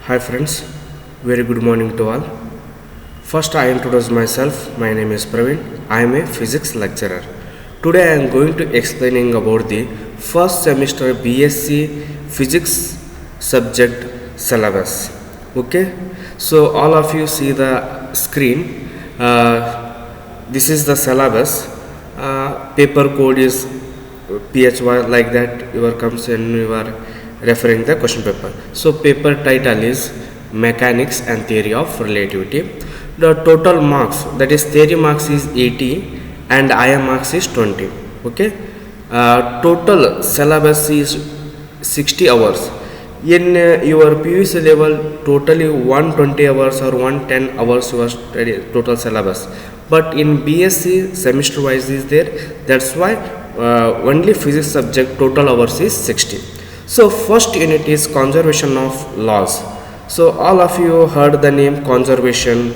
Hi friends, very good morning to all. First I introduce myself. My name is Praveen. I am a physics lecturer. Today I am going to explaining about the first semester BSc Physics subject syllabus. Okay, so all of you see the screen. This is the syllabus. Paper code is PHY, like that your comes and you are referring the question paper. So paper title is Mechanics and Theory of Relativity. The total marks, that is theory marks, is 80 and IR marks is 20. Okay, total syllabus is 60 hours. In your PUC level, totally 120 hours or 110 hours you are study total syllabus. But in BSc semester wise is there. That's why only physics subject total hours is 60. So first unit is conservation of laws. So all of you heard the name conservation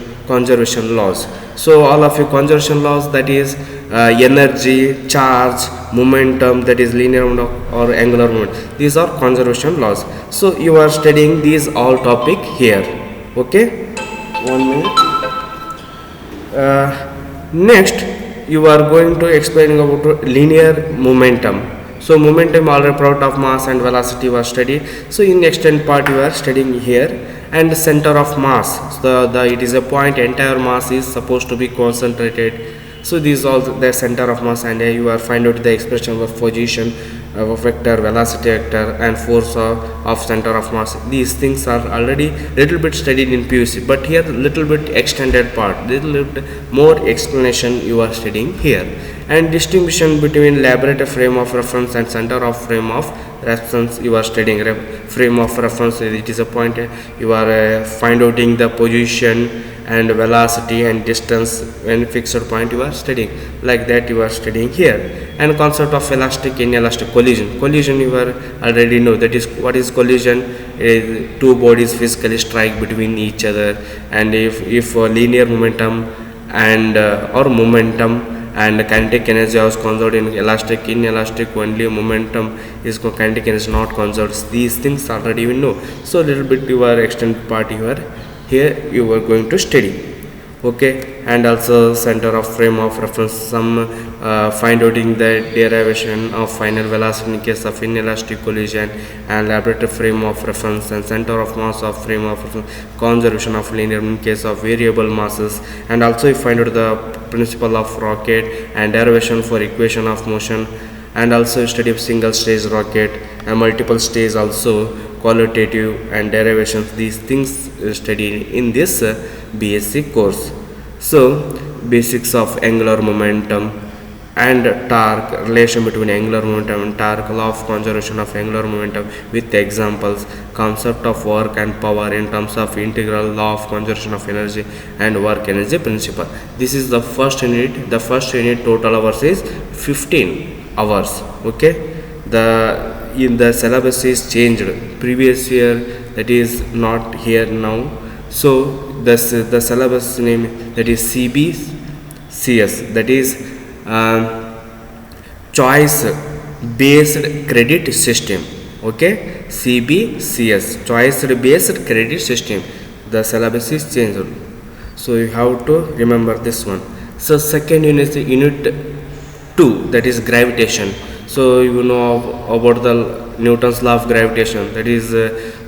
laws. So all of you conservation laws, that is energy, charge, momentum, that is linear or angular moment. These are conservation laws. So you are studying these all topic here. Okay, 1 minute. Next you are going to explain about linear momentum. So momentum, already product of mass and velocity was studied. So in extent part you are studying here. And center of mass, so it is a point entire mass is supposed to be concentrated. So these all the center of mass, and you are find out the expression of position of vector, velocity vector, and force of center of mass. These things are already little bit studied in PUC, but here little bit extended part, little bit more explanation you are studying here. And distinction between laboratory frame of reference and center of frame of reference you are studying. Frame of reference, it is a point you are find outing the position and velocity and distance when fixed point you are studying, like that you are studying here. And concept of elastic, inelastic, collision you are already know, that is what is collision. Two bodies physically strike between each other, and if linear momentum and or momentum and kinetic energy was conserved in elastic, inelastic only momentum is kinetic energy not conserved. These things already you know. So little bit you are extended part you are here you are going to study. Okay, and also center of frame of reference, some find outing the derivation of final velocity in case of inelastic collision, and laboratory frame of reference, and center of mass of frame of reference, conservation of linear in case of variable masses. And also you find out the principle of rocket and derivation for equation of motion. And also study of single stage rocket and multiple stage, also qualitative and derivations. These things studied in this BSc course. So basics of angular momentum and torque, relation between angular momentum and torque, law of conservation of angular momentum with examples, concept of work and power in terms of integral, law of conservation of energy, and work energy principle. This is the first unit. The first unit total hours is 15 hours. Okay, in the syllabus is changed. Previous year, that is not here now. So the syllabus name, that is CBCS, that is choice based credit system. Okay, CBCS, choice based credit system. The syllabus is changed, so you have to remember this one. So second unit is unit 2, that is gravitation. So you know about the Newton's law of gravitation, that is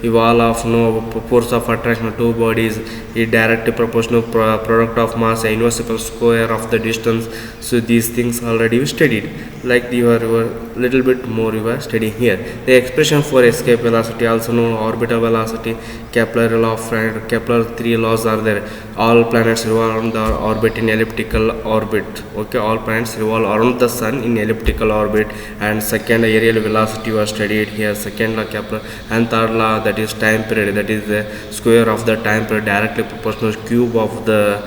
you all of know force of attraction of two bodies is directly proportional product of mass inverse square of the distance. So these things already you studied, like you are little bit more you are studying here. The expression for escape velocity, also known orbital velocity, Kepler law of Kepler 3 laws are there. All planets revolve around the orbit in elliptical orbit. Okay, all planets revolve around the sun in elliptical orbit. And second, aerial velocity was studied here, second law Kepler. And third law, that is time period, that is the square of the time period directly proportional cube of the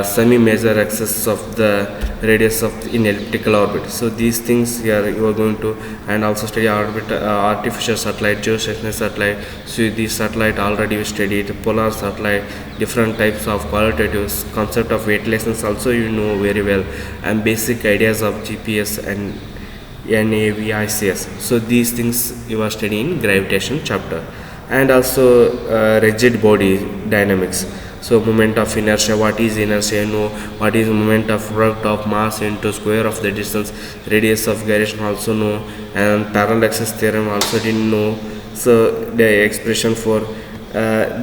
semi-major axis of the radius of in elliptical orbit. So these things here you are going to, and also study artificial satellite, geostationary satellite. So these satellite already you studied, polar satellite, different types of qualitatives, concept of weightlessness also you know very well, and basic ideas of GPS and NAVICS. So these things you are studying in gravitation chapter. and also rigid body dynamics. So moment of inertia, what is inertia? No. What is moment of product of mass into square of the distance, radius of gyration also no, and parallel access theorem also didn't know. So the expression for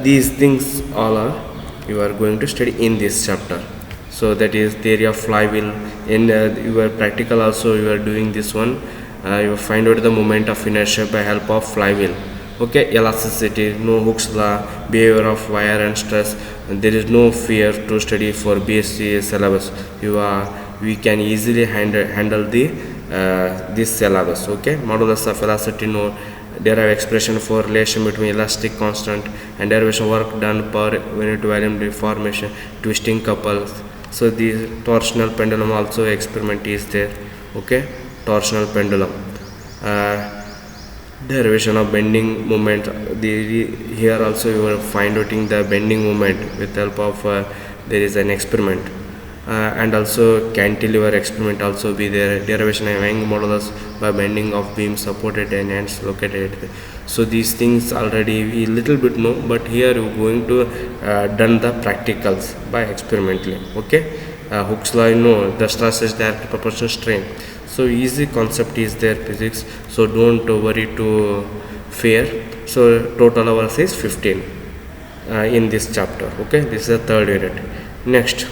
these things all are you are going to study in this chapter. So that is theory of flywheel. In your practical also you are doing this one. You find out the moment of inertia by help of flywheel. Okay, elasticity, no Hooke's law, behavior of wire and stress. There is no fear to study for BSc syllabus. We can easily handle the this syllabus. Okay, modulus of velocity, no. Derive expression for relation between elastic constant and derivation work done per unit volume deformation, twisting couples. So the torsional pendulum also experiment is there. Okay, torsional pendulum. Derivation of bending moment. Here also you will find out the bending moment with help of there is an experiment, and also cantilever experiment also be there. Derivation of Young modulus by bending of beam supported and ends located. So these things already we little bit know, but here you are going to done the practicals by experimentally. Okay, Hooke's law, you know, the stress is direct proportional strain. So easy concept is there physics, so don't worry to fear. So total hours is 15 in this chapter. Okay, this is the third unit. Next,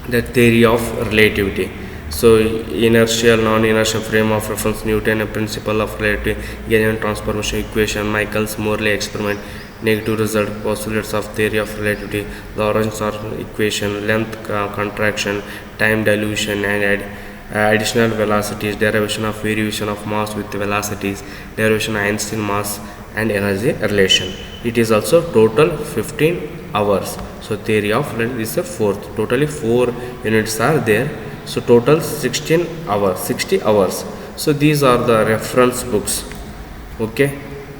the theory of relativity. So inertial, non-inertial frame of reference, Newton principle of relativity, Gaussian transformation equation, Michaels-Morley experiment, negative result, postulates of theory of relativity, Lorentz equation, length contraction, time dilution, and additional velocities, derivation of variation of mass with velocities, derivation of Einstein mass and energy relation. It is also total 15 hours. So theory of relativity is the fourth. Totally 4 units are there. So total 16 hours, 60 hours. So these are the reference books. Okay,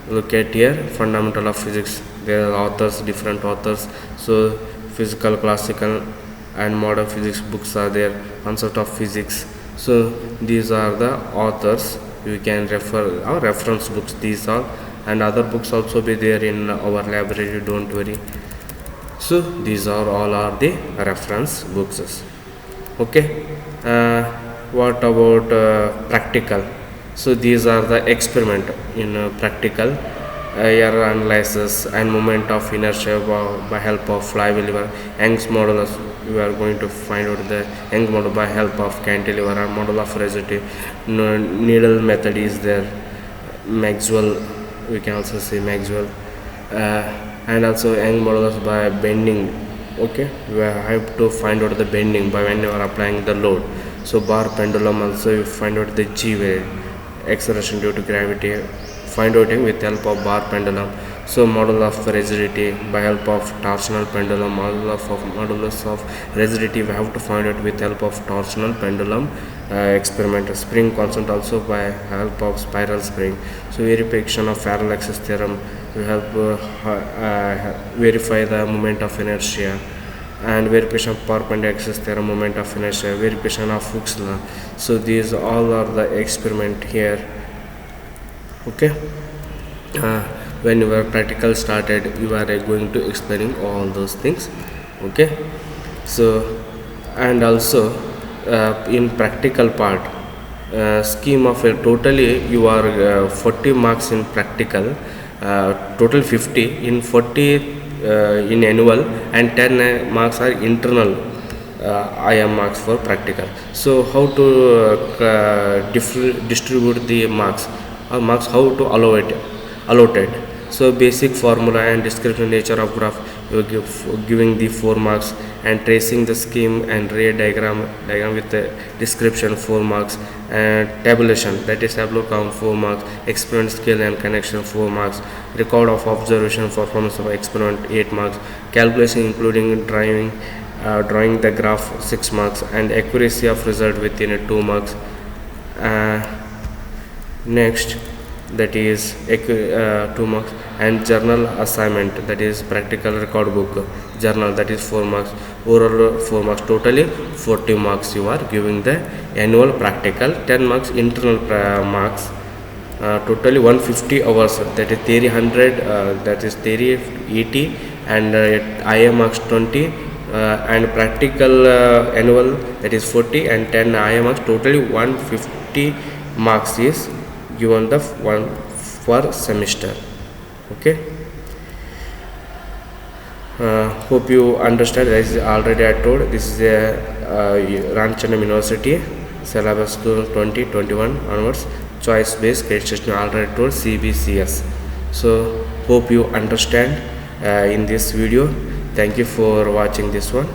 look at here, fundamental of physics. There are authors, different authors. So physical, classical and modern physics books are there. Concept of physics. So these are the authors. You can refer our reference books. These are, and other books also be there in our library. Don't worry. So these are all are the reference books. Okay. What about practical? So these are the experiment in practical. Error analysis and moment of inertia by help of flywheel, Young's modulus. We are going to find out the Young's modulus by help of cantilever and model of rigidity. Needle method is there. Maxwell, we can also say Maxwell, and also Young's modulus by bending. Okay, we have to find out the bending by when you are applying the load. So bar pendulum also you find out the G wave, acceleration due to gravity, find out with help of bar pendulum. So model of rigidity by help of torsional pendulum, modulus of rigidity we have to find out with help of torsional pendulum experiment. Spring constant also by help of spiral spring. So verification of parallel access theorem, we help verify the moment of inertia, and verification of perpendicular access theorem, moment of inertia, verification of Hooke's law. So these all are the experiment here. Okay, when your practical started, you are going to explaining all those things. Okay, so and also in practical part, scheme of a totally you are 40 marks in practical, total 50 in 40 in annual, and 10 marks are internal IM marks for practical. So how to distribute the marks, or marks how to allocate. So basic formula and description nature of graph, you giving the 4 marks, and tracing the scheme and ray diagram with the description 4 marks, and tabulation, that is tableau count 4 marks, experiment scale and connection 4 marks, record of observation performance of experiment 8 marks, calculation including drawing the graph 6 marks, and accuracy of result within 2 marks. Next, that is 2 marks, and journal assignment, that is practical record book journal, that is 4 marks, overall 4 marks, totally 40 marks you are giving the annual practical, 10 marks internal marks, totally 150 hours, that is theory 100, that is theory 80, and IM marks 20, and practical annual, that is 40, and 10 IM marks, totally 150 marks is given the one for semester. Okay. Hope you understand. As already I told, this is a Ramchandra University syllabus 2021 onwards, choice based credit system, already told CBCS. So hope you understand in this video. Thank you for watching this one.